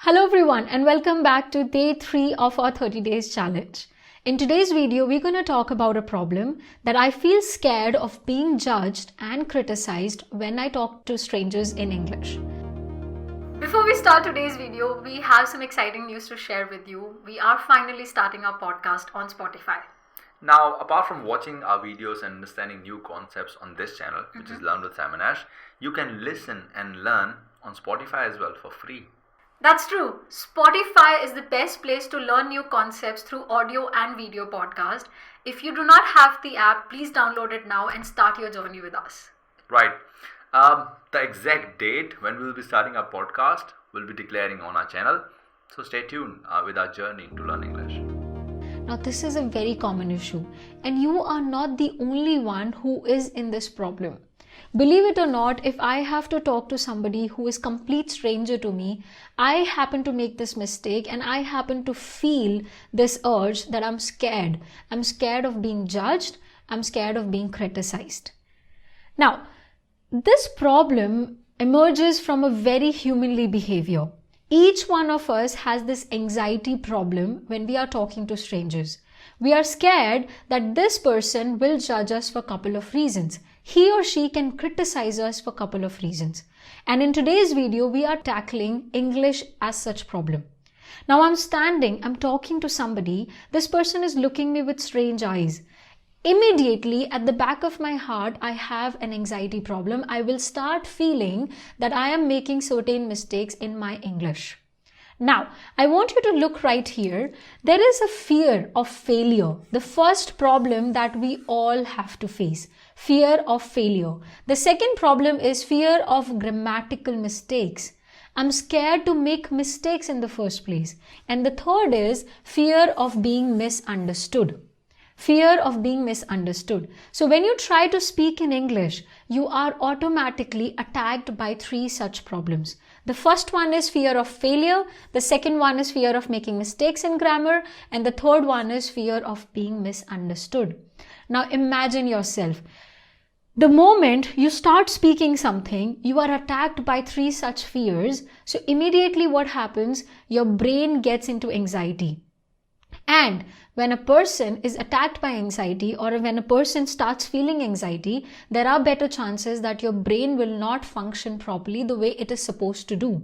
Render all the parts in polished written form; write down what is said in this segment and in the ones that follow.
Hello everyone and welcome back to day 3 of our 30 days challenge. In today's video, we're going to talk about a problem that I feel scared of being judged and criticized when I talk to strangers in English. Before we start today's video, we have some exciting news to share with you. We are finally starting our podcast on Spotify. Now, apart from watching our videos and understanding new concepts on this channel, which is Learn with Sam and Ash, you can listen and learn on Spotify as well for free. That's true. Spotify is the best place to learn new concepts through audio and video podcast. If you do not have the app, please download it now and start your journey with us. Right. The exact date when we'll be starting our podcast, we'll be declaring on our channel. So stay tuned with our journey to learn English. Now, this is a very common issue, and you are not the only one who is in this problem. Believe it or not, if I have to talk to somebody who is complete stranger to me, I happen to make this mistake and I happen to feel this urge that I'm scared. I'm scared of being judged. I'm scared of being criticized. Now, this problem emerges from a very humanly behavior. Each one of us has this anxiety problem when we are talking to strangers. We are scared that this person will judge us for a couple of reasons. He or she can criticize us for a couple of reasons. And in today's video, we are tackling English as such problem. Now I'm talking to somebody. This person is looking me with strange eyes. Immediately at the back of my heart, I have an anxiety problem. I will start feeling that I am making certain mistakes in my English. Now, I want you to look right here. There is a fear of failure. The first problem that we all have to face. Fear of failure. The second problem is fear of grammatical mistakes. I'm scared to make mistakes in the first place. And the third is fear of being misunderstood. Fear of being misunderstood. So when you try to speak in English, you are automatically attacked by 3 such problems. The first one is fear of failure. The second one is fear of making mistakes in grammar. And the third one is fear of being misunderstood. Now imagine yourself. The moment you start speaking something, you are attacked by 3 such fears. So immediately what happens? Your brain gets into anxiety. And when a person is attacked by anxiety or when a person starts feeling anxiety, there are better chances that your brain will not function properly the way it is supposed to do.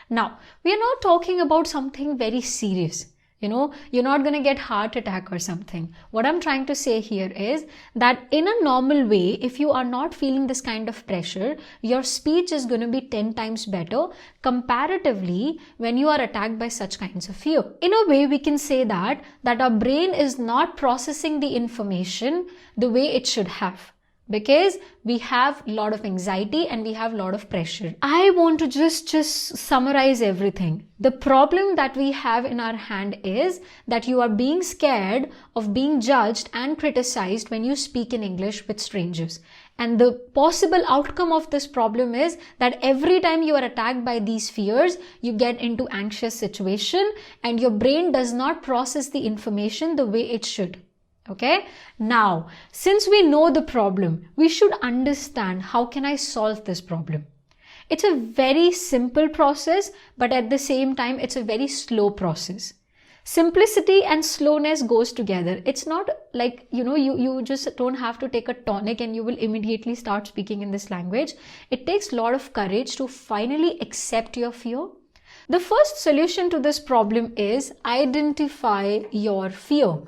Now, we are not talking about something very serious. You're not going to get heart attack or something. What I'm trying to say here is that in a normal way, if you are not feeling this kind of pressure, your speech is going to be 10 times better comparatively when you are attacked by such kinds of fear. In a way, we can say that our brain is not processing the information the way it should have. Because we have a lot of anxiety and we have a lot of pressure. I want to just summarize everything. The problem that we have in our hand is that you are being scared of being judged and criticized when you speak in English with strangers. And the possible outcome of this problem is that every time you are attacked by these fears, you get into anxious situation and your brain does not process the information the way it should. Okay, now since we know the problem, we should understand how can I solve this problem. It's a very simple process, but at the same time, it's a very slow process. Simplicity and slowness goes together. It's not like, you just don't have to take a tonic and you will immediately start speaking in this language. It takes a lot of courage to finally accept your fear. The first solution to this problem is identify your fear.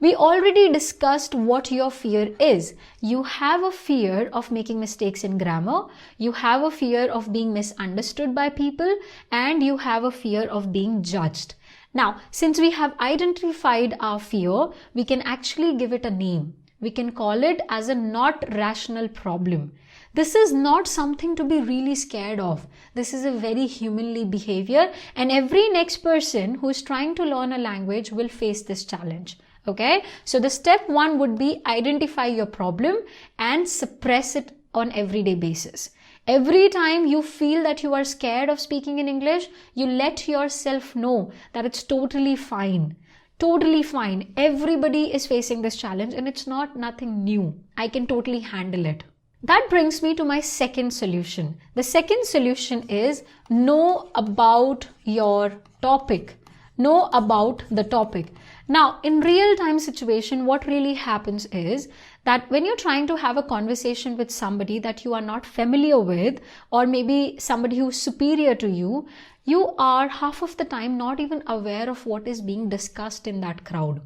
We already discussed what your fear is. You have a fear of making mistakes in grammar, you have a fear of being misunderstood by people, and you have a fear of being judged. Now, since we have identified our fear, we can actually give it a name. We can call it as a not rational problem. This is not something to be really scared of. This is a very humanly behavior, and every next person who is trying to learn a language will face this challenge. Okay, so the step 1 would be identify your problem and suppress it on everyday basis. Every time you feel that you are scared of speaking in English, you let yourself know that it's totally fine. Totally fine. Everybody is facing this challenge and it's nothing new. I can totally handle it. That brings me to my second solution. The second solution is know about your topic. Know about the topic. Now, in real-time situation, what really happens is that when you're trying to have a conversation with somebody that you are not familiar with, or maybe somebody who's superior to you, you are half of the time not even aware of what is being discussed in that crowd.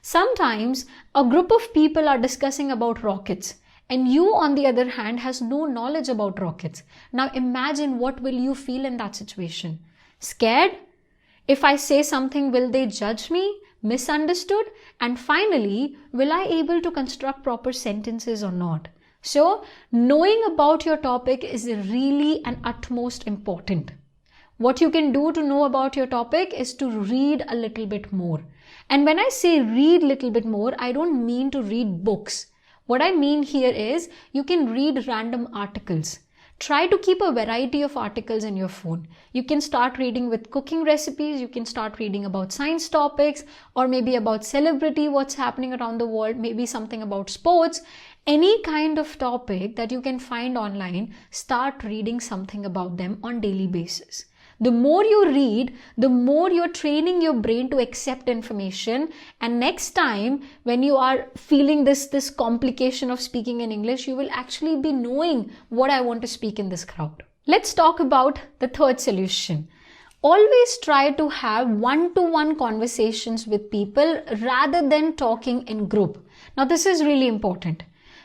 Sometimes a group of people are discussing about rockets, and you on the other hand has no knowledge about rockets. Now imagine, what will you feel in that situation? Scared? If I say something, will they judge me? Misunderstood? And finally, will I able to construct proper sentences or not? So knowing about your topic is really and utmost important. What you can do to know about your topic is to read a little bit more. And when I say read little bit more, I don't mean to read books. What I mean here is you can read random articles. Try to keep a variety of articles in your phone. You can start reading with cooking recipes, you can start reading about science topics, or maybe about celebrity, what's happening around the world, maybe something about sports. Any kind of topic that you can find online, start reading something about them on daily basis. The more you read, the more you're training your brain to accept information. And next time when you are feeling this complication of speaking in English, you will actually be knowing what I want to speak in this crowd. Let's talk about the third solution. Always try to have one-to-one conversations with people rather than talking in group. Now this is really important.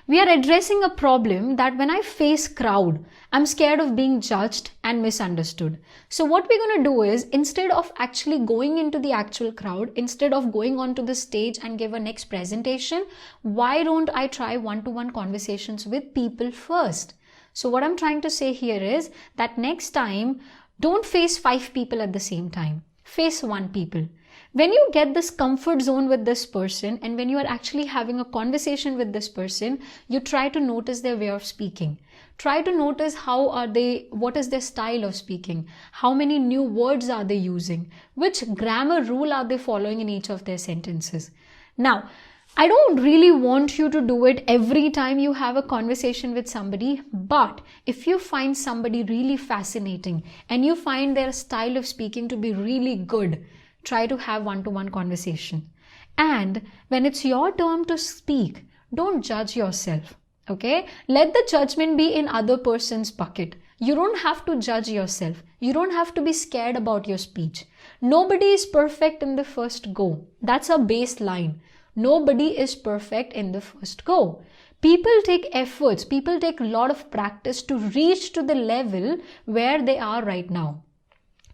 We are addressing a problem that when I face crowd, I'm scared of being judged and misunderstood. So what we're going to do is, instead of actually going into the actual crowd, instead of going onto the stage and give a next presentation, why don't I try one-to-one conversations with people first? So what I'm trying to say here is that next time, don't face 5 people at the same time. Face 1 people. When you get this comfort zone with this person, and when you are actually having a conversation with this person, you try to notice their way of speaking. Try to notice what is their style of speaking, how many new words are they using, which grammar rule are they following in each of their sentences. Now, I don't really want you to do it every time you have a conversation with somebody, but if you find somebody really fascinating and you find their style of speaking to be really good, try to have one-to-one conversation. And when it's your turn to speak, don't judge yourself, okay? Let the judgment be in other person's bucket. You don't have to judge yourself. You don't have to be scared about your speech. Nobody is perfect in the first go. That's a baseline. Nobody is perfect in the first go. People take efforts, people take a lot of practice to reach to the level where they are right now.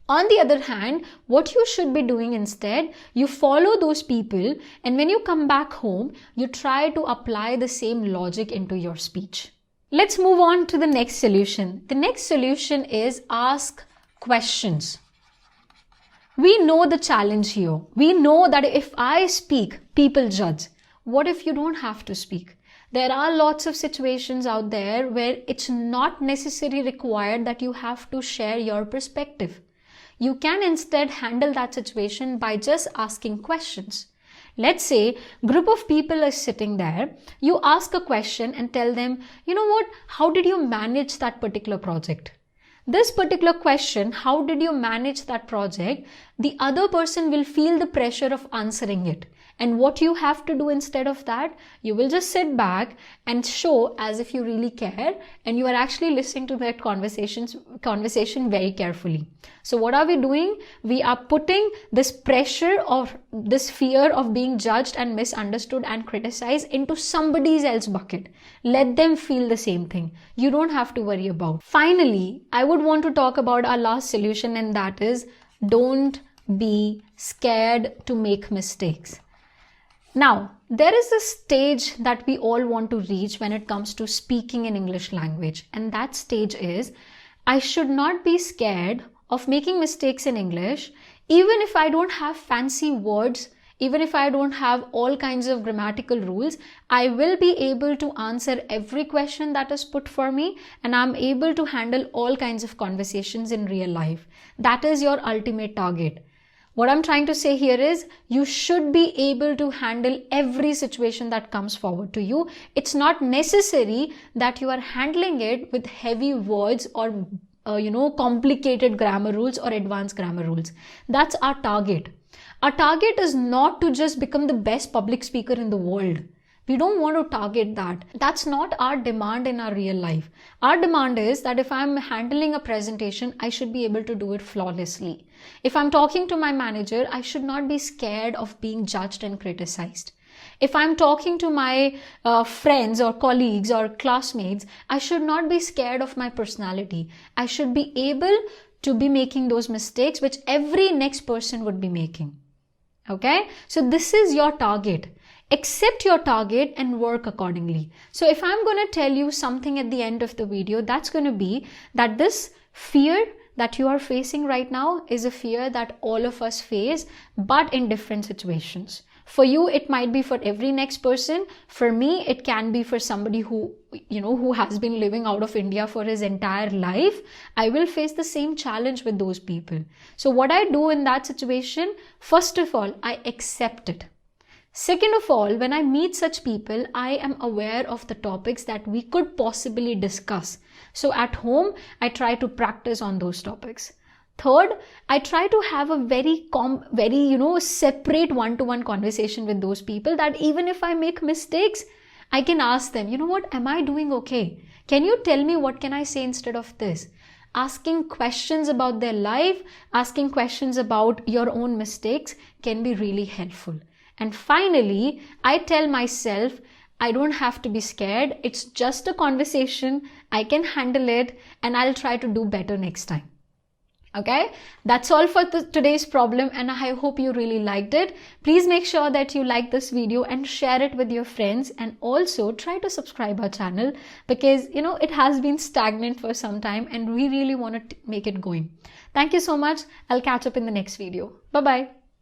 On the other hand, what you should be doing instead, you follow those people, and when you come back home, you try to apply the same logic into your speech. Let's move on to the next solution. The next solution is ask questions. We know the challenge here. We know that if I speak, people judge. What if you don't have to speak? There are lots of situations out there where it's not necessarily required that you have to share your perspective. You can instead handle that situation by just asking questions. Let's say a group of people are sitting there. You ask a question and tell them, you know what, how did you manage that particular project? This particular question, how did you manage that project? The other person will feel the pressure of answering it. And what you have to do instead of that, you will just sit back and show as if you really care and you are actually listening to that conversation very carefully. So what are we doing? We are putting this pressure or this fear of being judged and misunderstood and criticized into somebody else's bucket. Let them feel the same thing. You don't have to worry about. Finally, I would want to talk about our last solution, and that is don't be scared to make mistakes. Now, there is a stage that we all want to reach when it comes to speaking in English language, and that stage is, I should not be scared of making mistakes in English, even if I don't have fancy words, even if I don't have all kinds of grammatical rules. I will be able to answer every question that is put for me, and I'm able to handle all kinds of conversations in real life. That is your ultimate target. What I'm trying to say here is you should be able to handle every situation that comes forward to you. It's not necessary that you are handling it with heavy words or complicated grammar rules or advanced grammar rules. That's our target. Our target is not to just become the best public speaker in the world. We don't want to target that. That's not our demand in our real life. Our demand is that if I'm handling a presentation, I should be able to do it flawlessly. If I'm talking to my manager, I should not be scared of being judged and criticized. If I'm talking to my friends or colleagues or classmates, I should not be scared of my personality. I should be able to be making those mistakes which every next person would be making. Okay? So this is your target. Accept your target and work accordingly. So if I'm going to tell you something at the end of the video, that's going to be that this fear that you are facing right now is a fear that all of us face, but in different situations. For you, it might be for every next person. For me, it can be for somebody who has been living out of India for his entire life. I will face the same challenge with those people. So what I do in that situation, first of all, I accept it. Second of all, when I meet such people, I am aware of the topics that we could possibly discuss. So at home, I try to practice on those topics. Third, I try to have a very separate one-to-one conversation with those people, that even if I make mistakes, I can ask them, what, am I doing okay? Can you tell me what can I say instead of this? Asking questions about their life, asking questions about your own mistakes can be really helpful. And finally, I tell myself, I don't have to be scared. It's just a conversation. I can handle it and I'll try to do better next time. Okay, that's all for today's problem, and I hope you really liked it. Please make sure that you like this video and share it with your friends, and also try to subscribe our channel because it has been stagnant for some time and we really want to make it going. Thank you so much. I'll catch up in the next video. Bye bye.